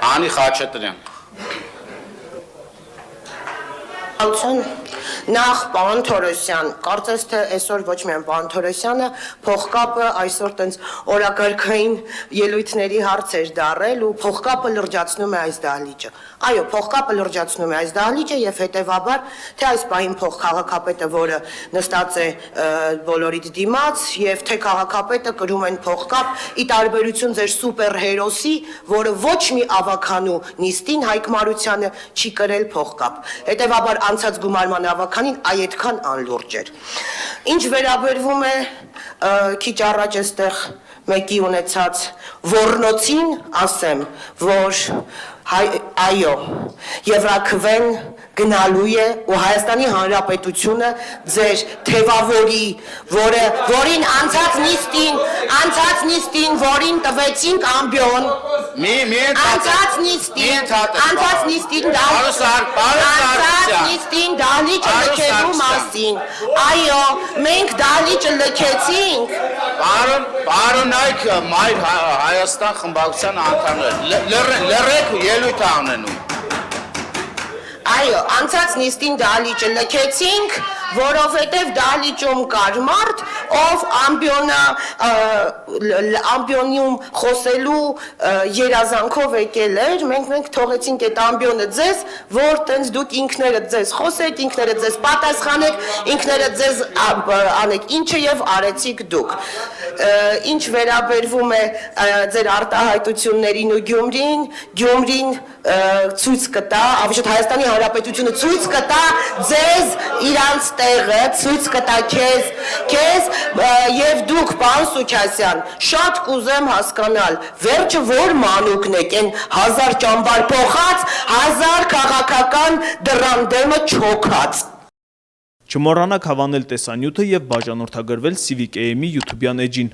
Անի Խաչատրյան։ Նախ պարոն Թորոսյան, կարծես թե այսօր ոչ միայն պարոն Թորոսյանը փողկապը այսօր տենց օրակարգային ելույթների հարց էր դարել ու փողկապը լրջացնում է այս դահլիճը։ Այո, փողկապը լրջացնում է այս դահլիճը եւ հետեւաբար թե այս պահին քաղաքապետը, որը նստած է բոլորիդ դիմաց, եւ թե քաղաքապետը կրում են փողկապ, ի տարբերություն ձեր սուպերհերոսի, որը ոչ մի ավականու նիստին Հայկ Մարությանը չի կրել փողկապ։ Հետեւաբար անցած գումարման ավականին այդքան անլուրջ էր։ Ինչ վերաբերվում է քիչ առաջ այստեղ մեկի ունեցած ոռնոցին, ասեմ, որ այո, Եվրաքվեն գնալու է ու Հայաստանի Հանրապետությունը ձեր թևավորի, որին անցած նիստին, որին տվեցինք ամբիոն, անցած նիստին դահլիճը լքելու մասին, այո, մենք դահլիճը լքեցինք, Պարոնայք Մայր Հայաստան խմբակցության անդամներ, լռեք ելույթ անելու։ Այո, անցած նիստին դահլիճը լքեցինք, որովհետև դահլիճում կար մարդ, ով ամբիոնում խոսելու երազանքով եկել էր, մենք թողեցինք այդ ամբիոնը ձեզ, որ տենց դուք ինքներդ ձեզ խոսեք, ինքներդ ձեզ պատասխանեք, ինքներդ ձեզ անեք ինչը եւ արեցիք դուք։ Ինչ վերաբերվում է ձեր արտահայտություններին ու Գյումրին ցույց կտա, ավիշոտ Հայաստանի Հանրապետությունը ցույց կտա ձեզ իրանց տեղը, ցույց կտա քեզ եւ դուք, պարոն Սուքասյան, շատ կուզեմ հասկանալ, վերջը որ մանուկն եք, այն 1000 ճամբար փոխած, 1000 քաղաքական դռան դեմը չոքած։ Չմոռանաք հավանել տեսանյութը եւ բաժանորդագրվել Civic AM-ի YouTube-յան էջին։